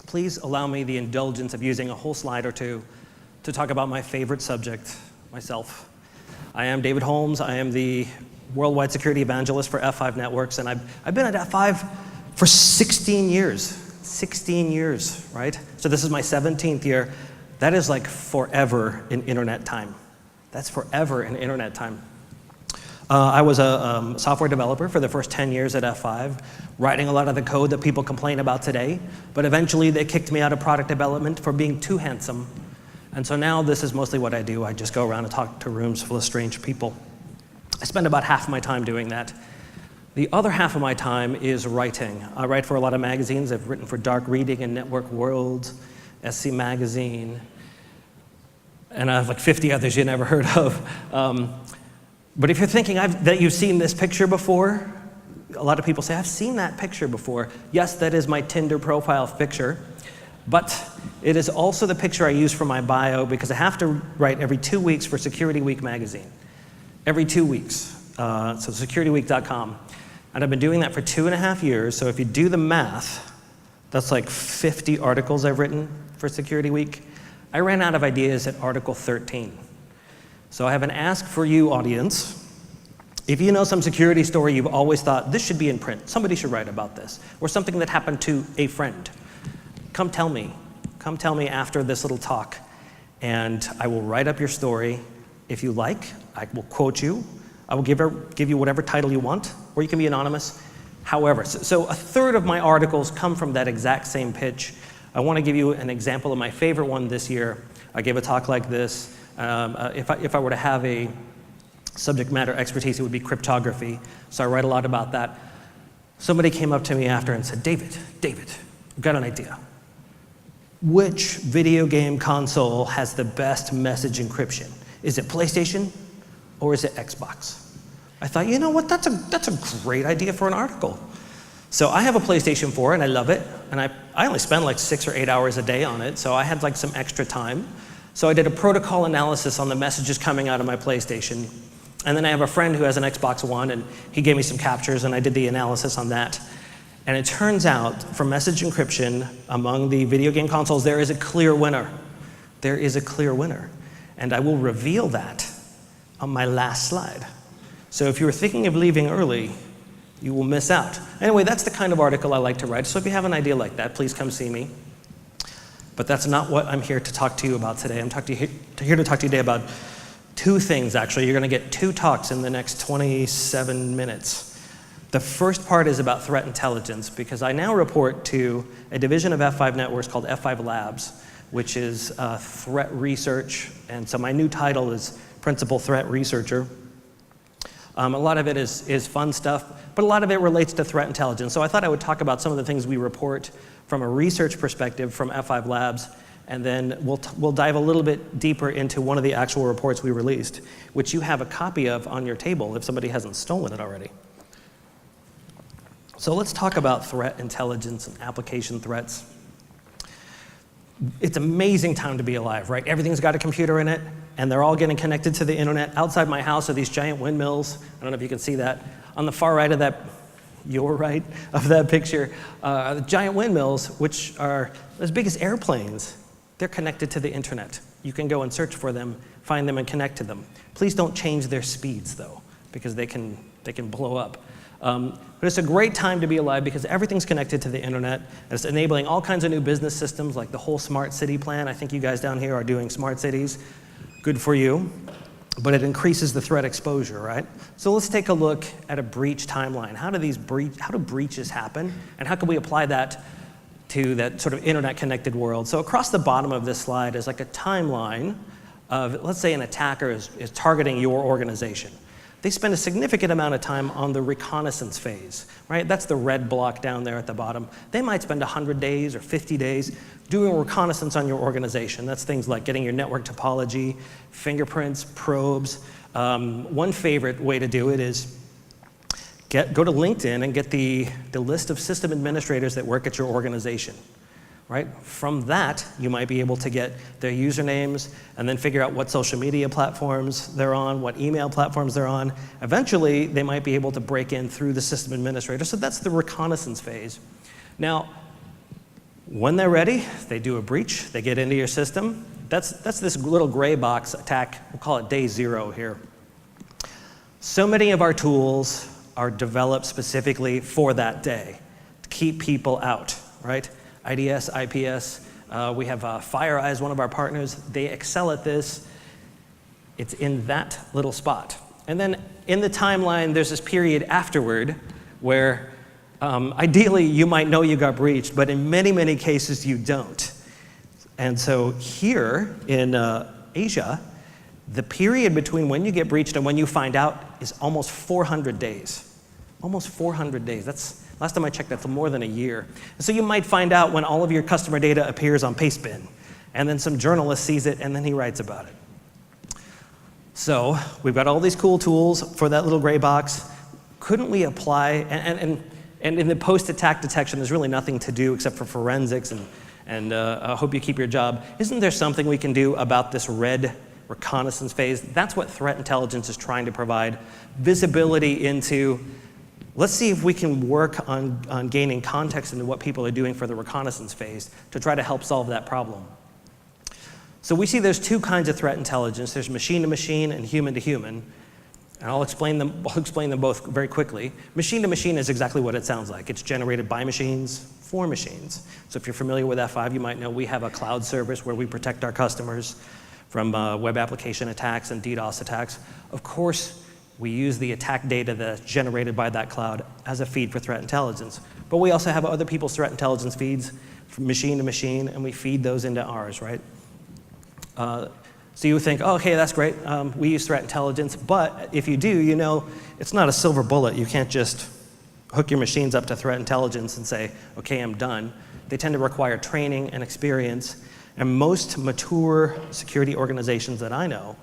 please allow me the indulgence of using a whole slide or two to talk about my favorite subject, myself. I am David Holmes. I am the worldwide security evangelist for F5 Networks, and I've been at F5 for 16 years. 16 years, right? So this is my 17th year. That is like forever in internet time. That's forever in internet time. I was a software developer for the first 10 years at F5, writing a lot of the code that people complain about today, but eventually they kicked me out of product development for being too handsome. And so now this is mostly what I do. I just go around and talk to rooms full of strange people. I spend about half of my time doing that. The other half of my time is writing. I write for a lot of magazines. I've written for Dark Reading and Network World, SC Magazine, and I have like 50 others you never heard of. But if you're thinking that you've seen this picture before, a lot of people say, I've seen that picture before. Yes, that is my Tinder profile picture, but it is also the picture I use for my bio because I have to write every 2 weeks for Security Week magazine. Every 2 weeks, so securityweek.com. And I've been doing that for 2.5 years, so if you do the math, that's like 50 articles I've written for Security Week. I ran out of ideas at article 13. So I have an ask for you, audience. If you know some security story you've always thought, this should be in print, somebody should write about this, or something that happened to a friend, come tell me. Come tell me after this little talk, and I will write up your story. If you like, I will quote you. I will give you whatever title you want, or you can be anonymous. However, so a third of my articles come from that exact same pitch. I want to give you an example of my favorite one this year. I gave a talk like this. If I were to have a subject matter expertise, it would be cryptography. So I write a lot about that. Somebody came up to me after and said, David, I've got an idea. Which video game console has the best message encryption? Is it PlayStation or is it Xbox? I thought, you know what, that's a great idea for an article. So I have a PlayStation 4 and I love it, and I only spend like 6 or 8 hours a day on it, so I had like some extra time. So I did a protocol analysis on the messages coming out of my PlayStation. And then I have a friend who has an Xbox One, and he gave me some captures, and I did the analysis on that. And it turns out, for message encryption among the video game consoles, there is a clear winner. There is a clear winner. And I will reveal that on my last slide. So if you were thinking of leaving early, you will miss out. Anyway, that's the kind of article I like to write. So if you have an idea like that, please come see me. But that's not what I'm here to talk to you about today. I'm here to talk to you today about two things, actually. You're going to get 2 talks in the next 27 minutes. The first part is about threat intelligence, because I now report to a division of F5 Networks called F5 Labs, which is threat research. And so my new title is Principal Threat Researcher. A lot of it is fun stuff, but a lot of it relates to threat intelligence. So I thought I would talk about some of the things we report from a research perspective from F5 Labs, and then we'll dive a little bit deeper into one of the actual reports we released, which you have a copy of on your table if somebody hasn't stolen it already. So let's talk about threat intelligence and application threats. It's an amazing time to be alive, right? Everything's got a computer in it, and they're all getting connected to the internet. Outside my house are these giant windmills. I don't know if you can see that. On the far right of that, your right of that picture, the giant windmills, which are as big as airplanes. They're connected to the internet. You can go and search for them, find them, and connect to them. Please don't change their speeds, though, because they can blow up. But it's a great time to be alive because everything's connected to the internet, and it's enabling all kinds of new business systems, like the whole smart city plan. I think you guys down here are doing smart cities. Good for you. But it increases the threat exposure, right? So let's take a look at a breach timeline. How do breaches happen, and how can we apply that to that sort of internet-connected world? So across the bottom of this slide is like a timeline of, let's say an attacker is targeting your organization. They spend a significant amount of time on the reconnaissance phase, right? That's the red block down there at the bottom. They might spend 100 days or 50 days doing reconnaissance on your organization. That's things like getting your network topology, fingerprints, probes. One favorite way to do it is go to LinkedIn and get the list of system administrators that work at your organization. Right? From that, you might be able to get their usernames and then figure out what social media platforms they're on, what email platforms they're on. Eventually, they might be able to break in through the system administrator. So that's the reconnaissance phase. Now, When they're ready, they do a breach, they get into your system. That's this little gray box attack, we'll call it day 0 here. So many of our tools are developed specifically for that day, to keep people out, right? IDS, IPS, we have FireEye as one of our partners. They excel at this. It's in that little spot. And then in the timeline, there's this period afterward where ideally you might know you got breached, but in many, many cases you don't. And so here in Asia, the period between when you get breached and when you find out is almost 400 days. Almost 400 days. That's, last time I checked, that's more than a year. And so you might find out when all of your customer data appears on Pastebin, and then some journalist sees it, and then he writes about it. So we've got all these cool tools for that little gray box. Couldn't we apply, and in the post-attack detection, there's really nothing to do except for forensics, and I hope you keep your job. Isn't there something we can do about this red reconnaissance phase? That's what threat intelligence is trying to provide. Visibility into, let's see if we can work on gaining context into what people are doing for the reconnaissance phase to try to help solve that problem. So we see there's 2 kinds of threat intelligence. There's machine to machine and human to human. And I'll explain them both very quickly. Machine to machine is exactly what it sounds like. It's generated by machines for machines. So if you're familiar with F5, you might know we have a cloud service where we protect our customers from web application attacks and DDoS attacks. Of course, we use the attack data that's generated by that cloud as a feed for threat intelligence. But we also have other people's threat intelligence feeds from machine to machine, and we feed those into ours, right? So you would think, oh, okay, that's great. We use threat intelligence, but if you do, you know it's not a silver bullet. You can't just hook your machines up to threat intelligence and say, okay, I'm done. They tend to require training and experience, and most mature security organizations that I know,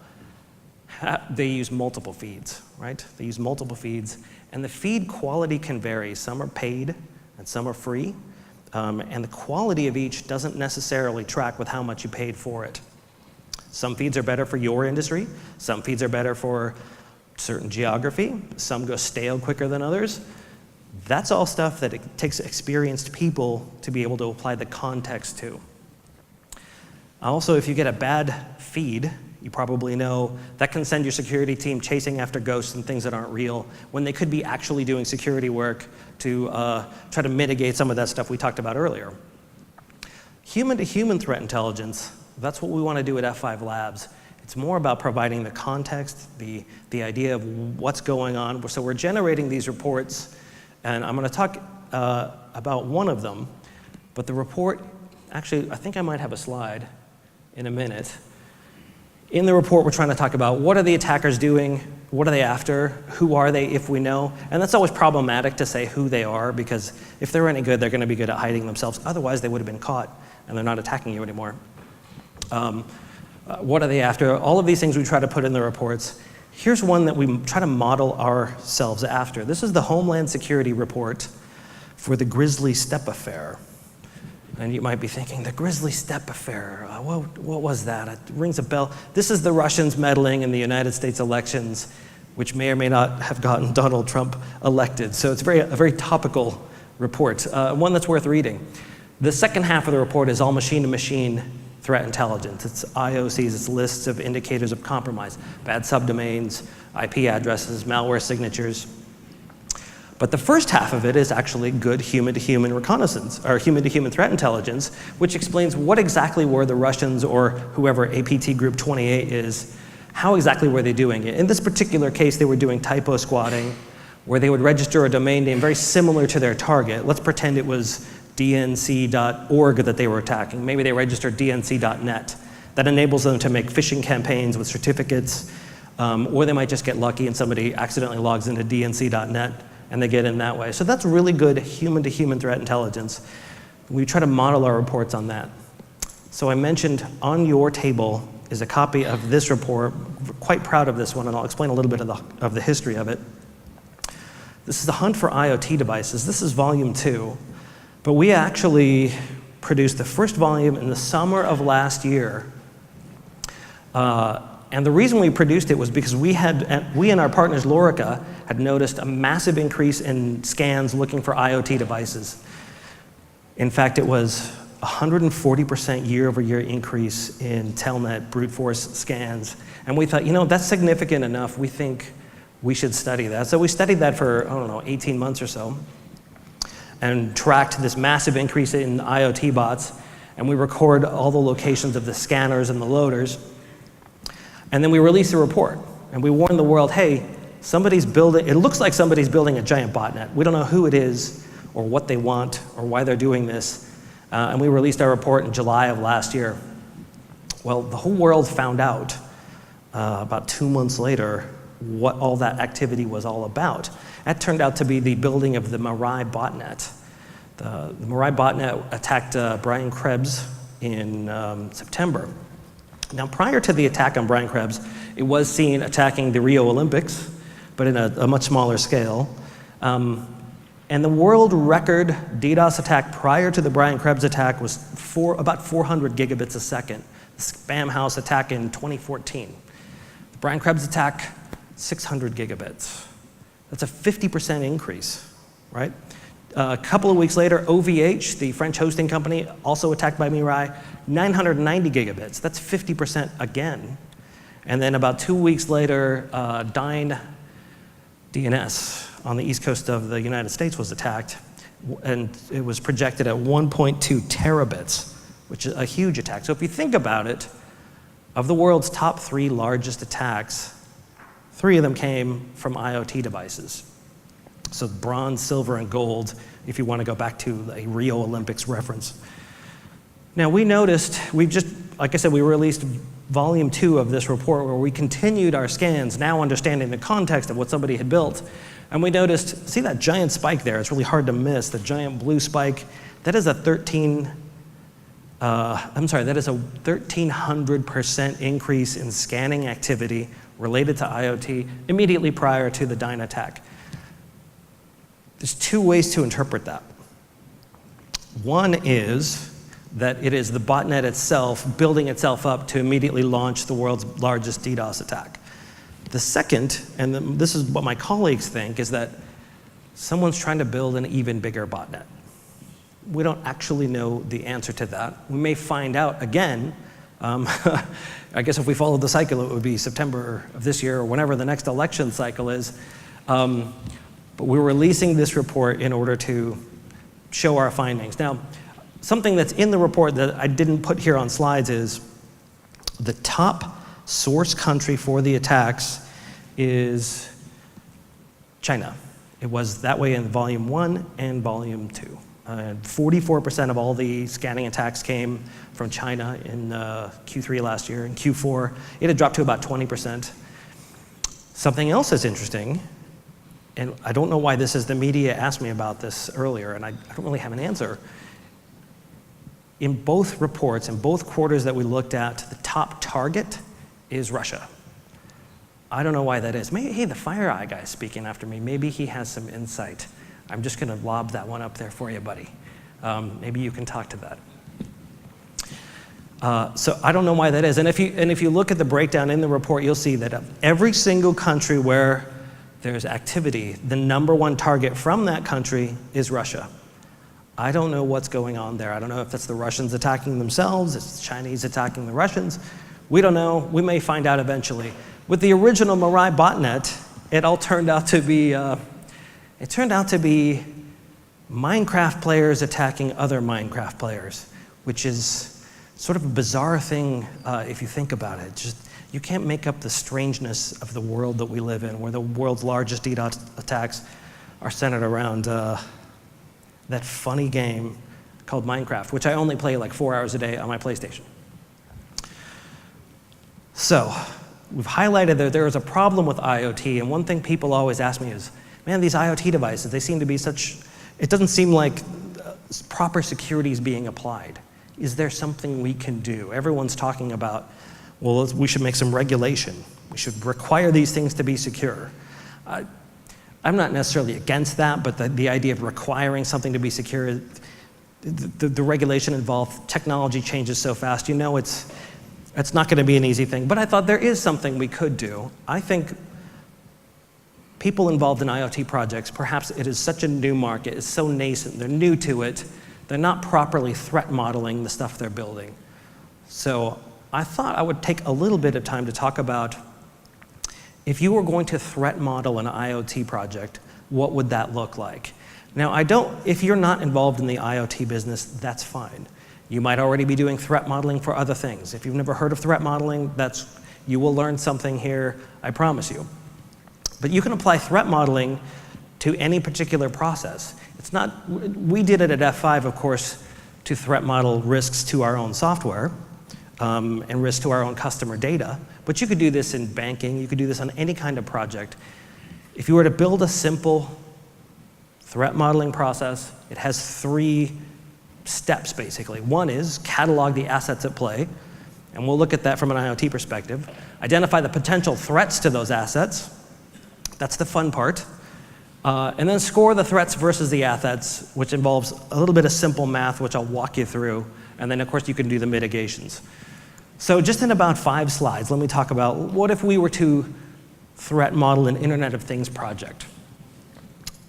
they use multiple feeds, right? They use multiple feeds, and the feed quality can vary. Some are paid, and some are free, and the quality of each doesn't necessarily track with how much you paid for it. Some feeds are better for your industry. Some feeds are better for certain geography. Some go stale quicker than others. That's all stuff that it takes experienced people to be able to apply the context to. Also, if you get a bad feed, you probably know that can send your security team chasing after ghosts and things that aren't real when they could be actually doing security work to try to mitigate some of that stuff we talked about earlier. Human-to-human threat intelligence, that's what we want to do at F5 Labs. It's more about providing the context, the idea of what's going on. So we're generating these reports, and I'm going to talk about one of them. But the report, actually, I think I might have a slide in a minute. In the report, we're trying to talk about what are the attackers doing, what are they after, who are they if we know, and that's always problematic to say who they are, because if they're any good, they're going to be good at hiding themselves. Otherwise, they would have been caught, and they're not attacking you anymore. What are they after? All of these things we try to put in the reports. Here's one that we try to model ourselves after. This is the Homeland Security report for the Grizzly Steppe affair. And you might be thinking, the Grizzly Steppe affair, what was that? It rings a bell. This is the Russians meddling in the United States elections, which may or may not have gotten Donald Trump elected. So it's a very topical report, one that's worth reading. The second half of the report is all machine-to-machine threat intelligence. It's IOCs, it's lists of indicators of compromise, bad subdomains, IP addresses, malware signatures. But the first half of it is actually good human-to-human reconnaissance, or human-to-human threat intelligence, which explains what exactly were the Russians or whoever APT Group 28 is, how exactly were they doing it. In this particular case, they were doing typo squatting, where they would register a domain name very similar to their target. Let's pretend it was dnc.org that they were attacking. Maybe they registered dnc.net. That enables them to make phishing campaigns with certificates, or they might just get lucky and somebody accidentally logs into dnc.net and they get in that way. So that's really good human-to-human threat intelligence. We try to model our reports on that. So I mentioned on your table is a copy of this report. We're quite proud of this one, and I'll explain a little bit of the history of it. This is the Hunt for IoT Devices. This is volume 2. But we actually produced the first volume in the summer of last year. And the reason we produced it was because we and our partners, Lorica, had noticed a massive increase in scans looking for IoT devices. In fact, it was 140% year-over-year increase in telnet brute force scans. And we thought, that's significant enough. We think we should study that. So we studied that for, 18 months or so, and tracked this massive increase in IoT bots. And we record all the locations of the scanners and the loaders. And then we released a report. And we warned the world, hey, it looks like somebody's building a giant botnet. We don't know who it is or what they want or why they're doing this. And we released our report in July of last year. Well, the whole world found out about 2 months later what all that activity was all about. That turned out to be the building of the Mirai botnet. The Mirai botnet attacked Brian Krebs in September. Now, prior to the attack on Brian Krebs, it was seen attacking the Rio Olympics, but in a much smaller scale. And the world record DDoS attack prior to the Brian Krebs attack was about 400 gigabits a second. The Spam House attack in 2014. The Brian Krebs attack, 600 gigabits. That's a 50% increase, right? A couple of weeks later, OVH, the French hosting company, also attacked by Mirai, 990 gigabits. That's 50% again. And then about 2 weeks later, Dyn DNS on the east coast of the United States was attacked, and it was projected at 1.2 terabits, which is a huge attack. So if you think about it, of the world's top 3 largest attacks, 3 of them came from IoT devices. So bronze, silver, and gold, if you want to go back to a Rio Olympics reference. Now we noticed, like I said, we released volume 2 of this report where we continued our scans, now understanding the context of what somebody had built. And we noticed, see that giant spike there? It's really hard to miss, the giant blue spike. That is a 1,300% increase in scanning activity related to IoT immediately prior to the Dyn attack. There's 2 ways to interpret that. One is that it is the botnet itself building itself up to immediately launch the world's largest DDoS attack. The second, and this is what my colleagues think, is that someone's trying to build an even bigger botnet. We don't actually know the answer to that. We may find out again. I guess if we followed the cycle, it would be September of this year or whenever the next election cycle is. But we're releasing this report in order to show our findings. Now, something that's in the report that I didn't put here on slides is the top source country for the attacks is China. It was that way in volume 1 and volume 2. 44% of all the scanning attacks came from China in Q3 last year. In Q4, it had dropped to about 20%. Something else that's interesting, and I don't know why this is, the media asked me about this earlier, and I don't really have an answer. In both reports, in both quarters that we looked at, the top target is Russia. I don't know why that is. Maybe, hey, the FireEye guy's speaking after me. Maybe he has some insight. I'm just going to lob that one up there for you, buddy. Maybe you can talk to that. So I don't know why that is. And if you look at the breakdown in the report, you'll see that of every single country where there's activity, the #1 target from that country is Russia. I don't know what's going on there. I don't know if that's the Russians attacking themselves, it's the Chinese attacking the Russians. We don't know. We may find out eventually. With the original Mirai botnet, it all turned out to be Minecraft players attacking other Minecraft players, which is sort of a bizarre thing if you think about it. Just, you can't make up the strangeness of the world that we live in, where the world's largest DDoS attacks are centered around that funny game called Minecraft, which I only play like 4 hours a day on my PlayStation. So, we've highlighted that there is a problem with IoT, and one thing people always ask me is, man, these IoT devices, they seem to be it doesn't seem like proper security is being applied. Is there something we can do? Everyone's talking about, well, we should make some regulation. We should require these things to be secure. I'm not necessarily against that, but the idea of requiring something to be secure, the regulation involved, technology changes so fast, it's not going to be an easy thing. But I thought there is something we could do. I think people involved in IoT projects, perhaps it is such a new market, it's so nascent, they're new to it, they're not properly threat modeling the stuff they're building. So I thought I would take a little bit of time to talk about if you were going to threat model an IoT project, what would that look like? Now, if you're not involved in the IoT business, that's fine. You might already be doing threat modeling for other things. If you've never heard of threat modeling, you will learn something here, I promise you. But you can apply threat modeling to any particular process. We did it at F5, of course, to threat model risks to our own software and risks to our own customer data. But you could do this in banking, you could do this on any kind of project. If you were to build a simple threat modeling process, it has 3 steps, basically. One is catalog the assets at play, and we'll look at that from an IoT perspective. Identify the potential threats to those assets. That's the fun part. And then score the threats versus the assets, which involves a little bit of simple math, which I'll walk you through. And then, of course, you can do the mitigations. So just in about 5 slides, let me talk about what if we were to threat model an Internet of Things project.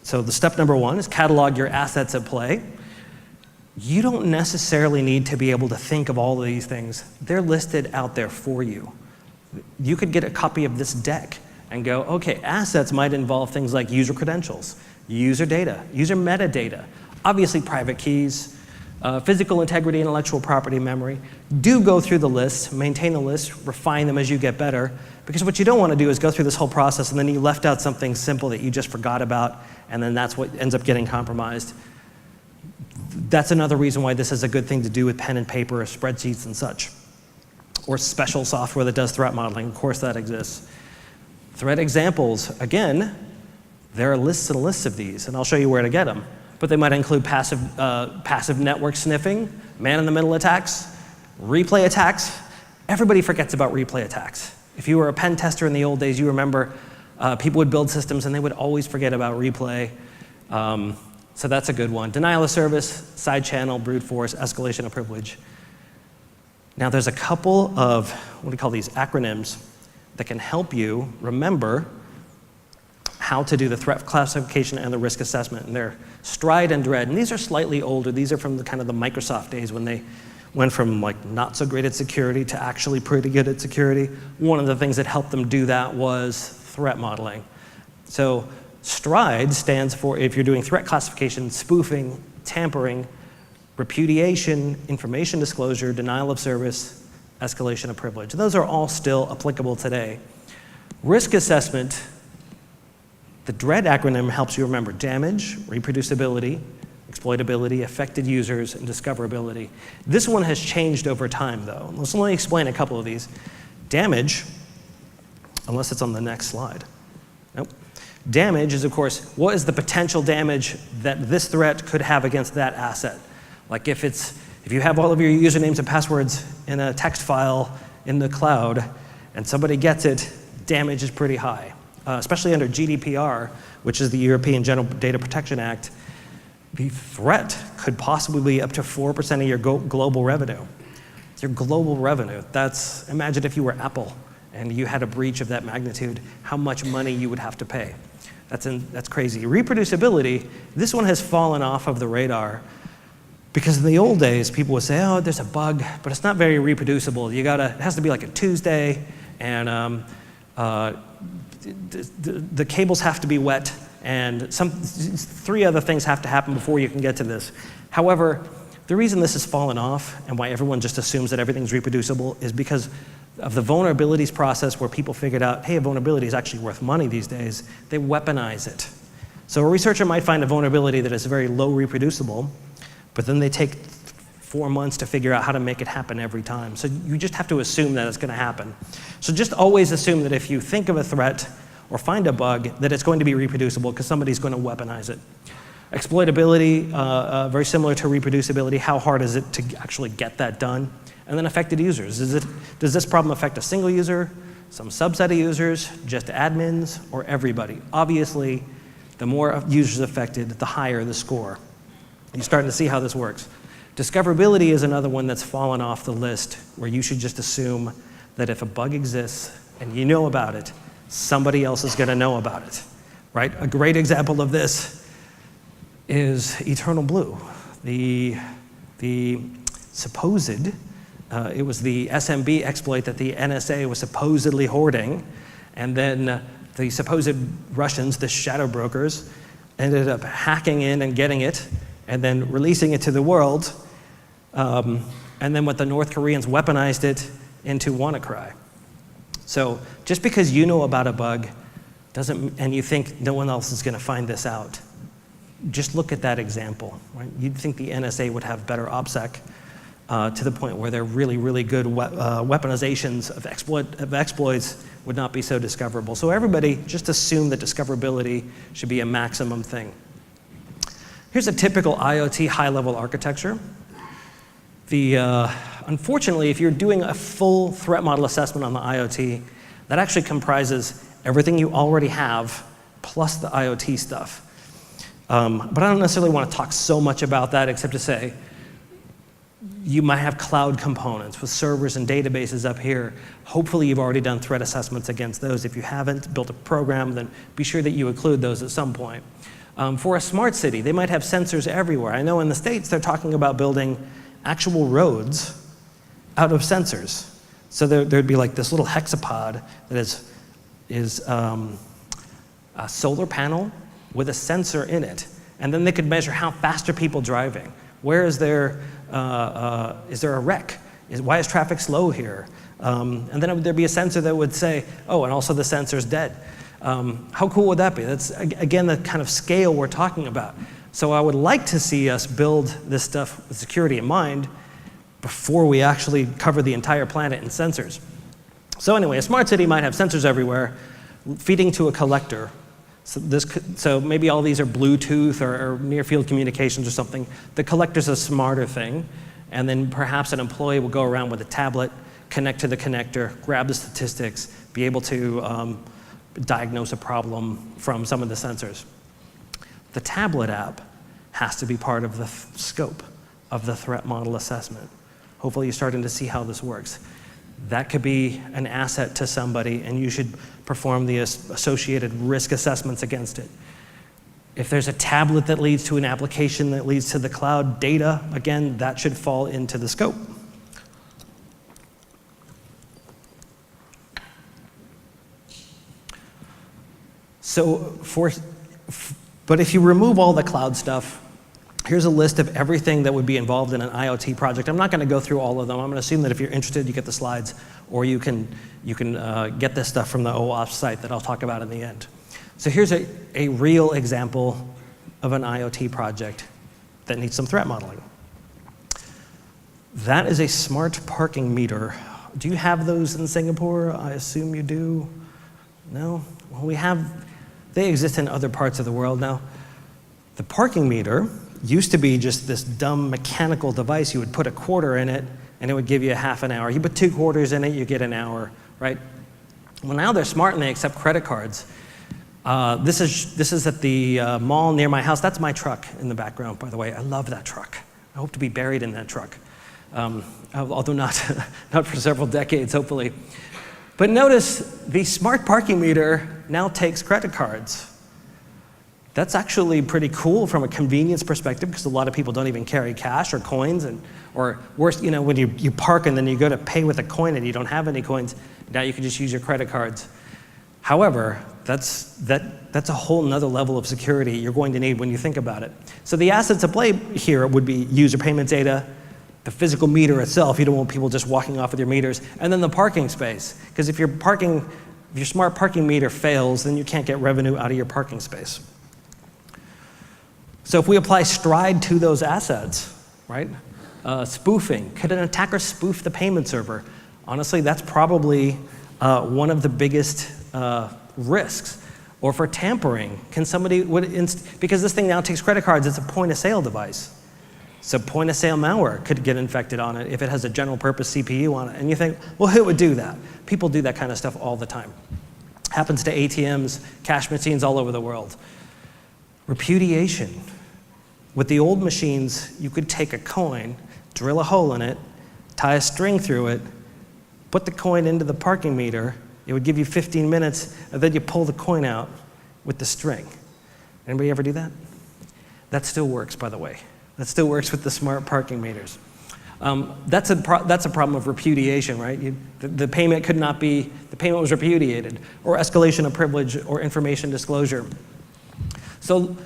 So the step number 1 is catalog your assets at play. You don't necessarily need to be able to think of all of these things. They're listed out there for you. You could get a copy of this deck and go, okay, assets might involve things like user credentials, user data, user metadata, obviously private keys, physical integrity, intellectual property, memory. Do go through the list, maintain the list, refine them as you get better, because what you don't want to do is go through this whole process and then you left out something simple that you just forgot about, and then that's what ends up getting compromised. That's another reason why this is a good thing to do with pen and paper or spreadsheets and such, or special software that does threat modeling. Of course, that exists. Threat examples, again, there are lists and lists of these, and I'll show you where to get them. But they might include passive network sniffing, man-in-the-middle attacks, replay attacks. Everybody forgets about replay attacks. If you were a pen tester in the old days, you remember people would build systems and they would always forget about replay. So that's a good one. Denial of service, side channel, brute force, escalation of privilege. Now there's a couple of, what do we call these, acronyms that can help you remember how to do the threat classification and the risk assessment. And they're STRIDE and DREAD. And these are slightly older. These are from the kind of the Microsoft days when they went from like not so great at security to actually pretty good at security. One of the things that helped them do that was threat modeling. So STRIDE stands for, if you're doing threat classification, spoofing, tampering, repudiation, information disclosure, denial of service, escalation of privilege. Those are all still applicable today. Risk assessment, the DREAD acronym helps you remember damage, reproducibility, exploitability, affected users, and discoverability. This one has changed over time, though. Let's only explain a couple of these. Damage, unless it's on the next slide. Nope. Damage is, of course, what is the potential damage that this threat could have against that asset? Like if you have all of your usernames and passwords in a text file in the cloud and somebody gets it, damage is pretty high. Especially under GDPR, which is the European General Data Protection Act, the threat could possibly be up to 4% of your global revenue. It's your global revenue. Imagine if you were Apple and you had a breach of that magnitude, how much money you would have to pay. That's crazy. Reproducibility, this one has fallen off of the radar because in the old days, people would say, oh, there's a bug, but it's not very reproducible. It has to be like a Tuesday, and the cables have to be wet, and 3 other things have to happen before you can get to this. However, the reason this has fallen off and why everyone just assumes that everything's reproducible is because of the vulnerabilities process where people figured out, hey, a vulnerability is actually worth money these days. They weaponize it. So a researcher might find a vulnerability that is very low reproducible, but then they take 4 months to figure out how to make it happen every time. So you just have to assume that it's going to happen. So just always assume that if you think of a threat or find a bug, that it's going to be reproducible because somebody's going to weaponize it. Exploitability, very similar to reproducibility. How hard is it to actually get that done? And then affected users. Does this problem affect a single user, some subset of users, just admins, or everybody? Obviously, the more users affected, the higher the score. You're starting to see how this works. Discoverability is another one that's fallen off the list, where you should just assume that if a bug exists and you know about it, somebody else is going to know about it, right? A great example of this is Eternal Blue. the supposed, it was the SMB exploit that the NSA was supposedly hoarding, and then the supposed Russians, the shadow brokers, ended up hacking in and getting it, and then releasing it to the world, and then what the North Koreans weaponized it into WannaCry. So just because you know about a bug and you think no one else is going to find this out, just look at that example. Right? You'd think the NSA would have better OPSEC to the point where their really, really good weaponizations of exploits would not be so discoverable. So everybody just assume that discoverability should be a maximum thing. Here's a typical IoT high-level architecture. Unfortunately, if you're doing a full threat model assessment on the IoT, that actually comprises everything you already have plus the IoT stuff. But I don't necessarily want to talk so much about that except to say you might have cloud components with servers and databases up here. Hopefully you've already done threat assessments against those. If you haven't built a program, then be sure that you include those at some point. For a smart city, they might have sensors everywhere. I know in the States they're talking about building actual roads out of sensors. So there'd be like this little hexapod that is a solar panel with a sensor in it. And then they could measure how fast are people driving. Where is there a wreck? Why is traffic slow here? And then there'd be a sensor that would say, oh, and also the sensor's dead. How cool would that be? That's, again, the kind of scale we're talking about. So I would like to see us build this stuff with security in mind before we actually cover the entire planet in sensors. So anyway, a smart city might have sensors everywhere feeding to a collector. So maybe all these are Bluetooth or near-field communications or something. The collector's a smarter thing, and then perhaps an employee will go around with a tablet, connect to the connector, grab the statistics, be able to diagnose a problem from some of the sensors. The tablet app has to be part of the scope of the threat model assessment. Hopefully you're starting to see how this works. That could be an asset to somebody, and you should perform the associated risk assessments against it. If there's a tablet that leads to an application that leads to the cloud data, again, that should fall into the scope. But if you remove all the cloud stuff, here's a list of everything that would be involved in an IoT project. I'm not going to go through all of them. I'm going to assume that if you're interested, you get the slides, or you can get this stuff from the OAuth site that I'll talk about in the end. So here's a real example of an IoT project that needs some threat modeling. That is a smart parking meter. Do you have those in Singapore? I assume you do. No? Well, they exist in other parts of the world now. The parking meter used to be just this dumb mechanical device. You would put a quarter in it, and it would give you a half an hour. You put 2 quarters in it, you get an hour, right? Well, now they're smart and they accept credit cards. This is at the mall near my house. That's my truck in the background, by the way. I love that truck. I hope to be buried in that truck, although not for several decades, hopefully. But notice the smart parking meter now takes credit cards. That's actually pretty cool from a convenience perspective, because a lot of people don't even carry cash or coins, or worse, when you park and then you go to pay with a coin and you don't have any coins, now you can just use your credit cards. However, that's a whole nother level of security you're going to need when you think about it. So the assets at play here would be user payment data, the physical meter itself. You don't want people just walking off with your meters, and then the parking space. Because if your smart parking meter fails, then you can't get revenue out of your parking space. So if we apply stride to those assets, right? Spoofing. Could an attacker spoof the payment server? Honestly, that's probably one of the biggest risks. Or for tampering, can somebody, because this thing now takes credit cards, it's a point-of-sale device. So point-of-sale malware could get infected on it if it has a general-purpose CPU on it. And you think, well, who would do that? People do that kind of stuff all the time. Happens to ATMs, cash machines all over the world. Repudiation. With the old machines, you could take a coin, drill a hole in it, tie a string through it, put the coin into the parking meter. It would give you 15 minutes, and then you pull the coin out with the string. Anybody ever do that? That still works, by the way. That still works with the smart parking meters. That's a problem of repudiation, right? The payment could not be, the payment was repudiated, or escalation of privilege, or information disclosure. So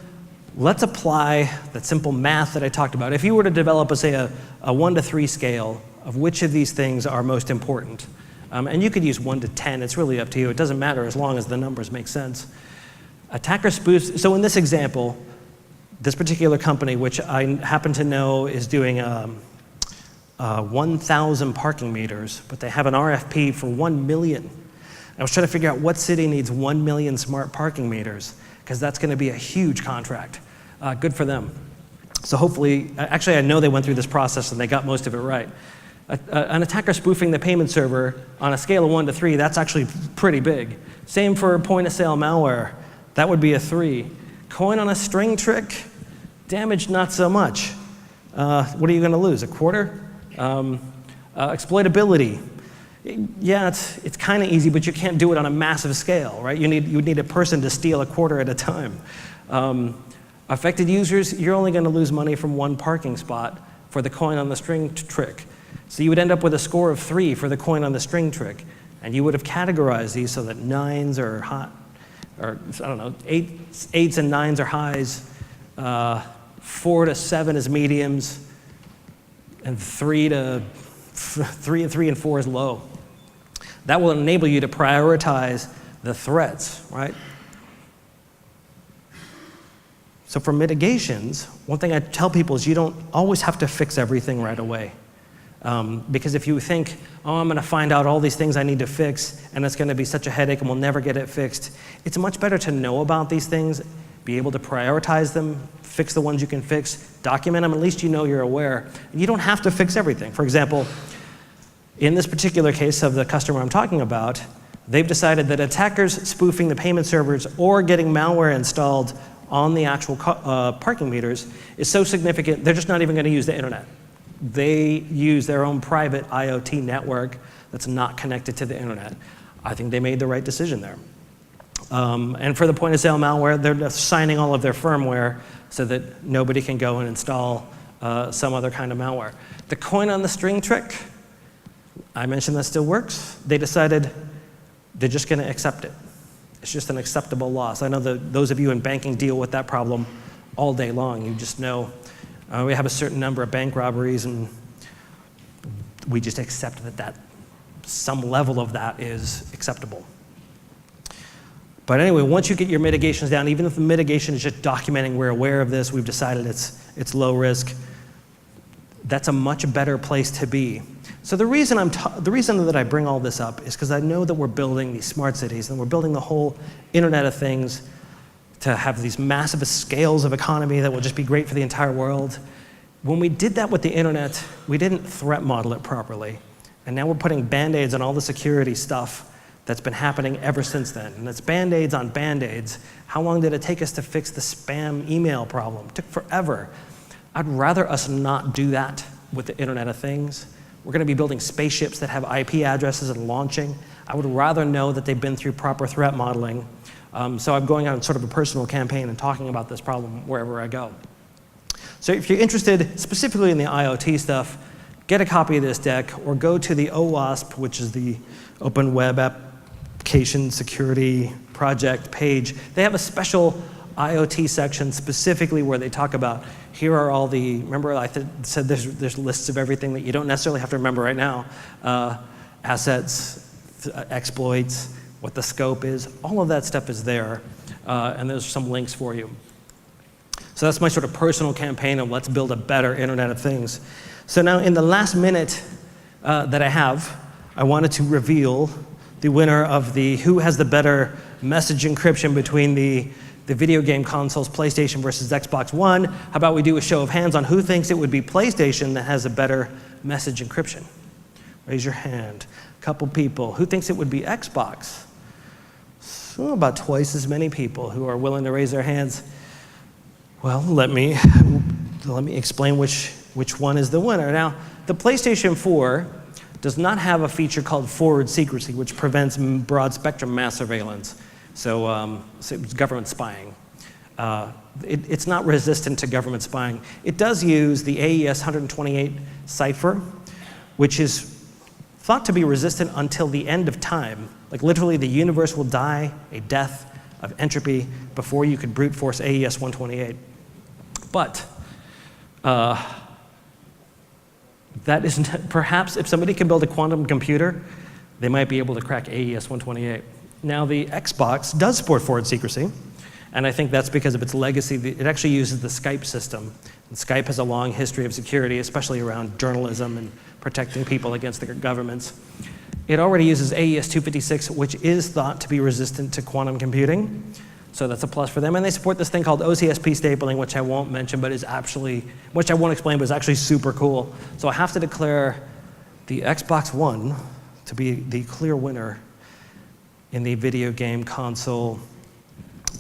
let's apply that simple math that I talked about. If you were to develop, say, a 1 to 3 scale of which of these things are most important, and you could use 1 to 10, it's really up to you. It doesn't matter as long as the numbers make sense. Attacker spoofs, so in this example, this particular company, which I happen to know is doing 1,000 parking meters, but they have an RFP for 1 million. I was trying to figure out what city needs 1 million smart parking meters, because that's going to be a huge contract. Good for them. So hopefully, actually I know they went through this process and they got most of it right. An attacker spoofing the payment server on a scale of 1 to 3, that's actually pretty big. Same for point-of-sale malware. That would be a 3. Coin on a string trick, damage not so much. What are you going to lose, a quarter? Exploitability. Yeah, it's kind of easy, but you can't do it on a massive scale, right? You would need a person to steal a quarter at a time. Affected users, you're only going to lose money from 1 parking spot for the coin on the string trick. So you would end up with a score of 3 for the coin on the string trick, and you would have categorized these so that 9s are hot, or I don't know, 8s and 9s are highs, 4 to 7 is mediums, and 3 and 4 is low. That will enable you to prioritize the threats, right? So for mitigations, one thing I tell people is you don't always have to fix everything right away. Because if you think, oh, I'm going to find out all these things I need to fix, and it's going to be such a headache and we'll never get it fixed, it's much better to know about these things, be able to prioritize them, fix the ones you can fix, document them, at least you know you're aware. You don't have to fix everything. For example, in this particular case of the customer I'm talking about, they've decided that attackers spoofing the payment servers or getting malware installed on the actual parking meters is so significant, they're just not even going to use the internet. They use their own private IoT network that's not connected to the internet. I think they made the right decision there. And for the point-of-sale malware, they're assigning all of their firmware so that nobody can go and install some other kind of malware. The coin on the string trick, I mentioned that still works. They decided they're just going to accept it. It's just an acceptable loss. I know that those of you in banking deal with that problem all day long. You just know we have a certain number of bank robberies, and we just accept that some level of that is acceptable. But anyway, once you get your mitigations down, even if the mitigation is just documenting we're aware of this, we've decided it's low risk, that's a much better place to be. So the reason that I bring all this up is because I know that we're building these smart cities and we're building the whole Internet of Things to have these massive scales of economy that will just be great for the entire world. When we did that with the internet, we didn't threat model it properly. And now we're putting Band-Aids on all the security stuff that's been happening ever since then. And it's Band-Aids on Band-Aids. How long did it take us to fix the spam email problem? It took forever. I'd rather us not do that with the Internet of Things. We're going to be building spaceships that have IP addresses and launching. I would rather know that they've been through proper threat modeling. So I'm going on sort of a personal campaign and talking about this problem wherever I go. So if you're interested specifically in the IoT stuff, get a copy of this deck or go to the OWASP, which is the Open Web Application Security Project page. They have a special IoT section specifically where they talk about here are all the, remember I said there's lists of everything that you don't necessarily have to remember right now, assets, exploits, what the scope is, all of that stuff is there, and there's some links for you. So that's my sort of personal campaign of let's build a better Internet of Things. So now in the last minute that I have, I wanted to reveal the winner of the who has the better message encryption between the video game consoles, PlayStation versus Xbox One. How about we do a show of hands on who thinks it would be PlayStation that has a better message encryption? Raise your hand. A couple people. Who thinks it would be Xbox? So about twice as many people who are willing to raise their hands. Well, let me explain which one is the winner. Now, the PlayStation 4 does not have a feature called forward secrecy, which prevents broad spectrum mass surveillance. So it's government spying. it's not resistant to government spying. It does use the AES 128 cipher, which is thought to be resistant until the end of time. Like literally the universe will die a death of entropy before you could brute force AES 128. But that is perhaps if somebody can build a quantum computer, they might be able to crack AES 128. Now the Xbox does support forward secrecy, and I think that's because of its legacy. It actually uses the Skype system. And Skype has a long history of security, especially around journalism and protecting people against the governments. It already uses AES 256, which is thought to be resistant to quantum computing. So that's a plus for them. And they support this thing called OCSP stapling, which I won't mention, but is actually, which I won't explain, but is actually super cool. So I have to declare the Xbox One to be the clear winner in the video game console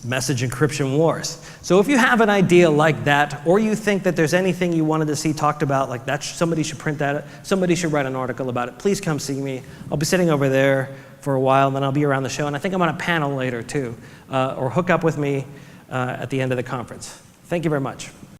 message encryption wars. So if you have an idea like that, or you think that there's anything you wanted to see talked about, like that, somebody should print that, somebody should write an article about it, please come see me. I'll be sitting over there for a while, and then I'll be around the show, and I think I'm on a panel later too, or hook up with me at the end of the conference. Thank you very much.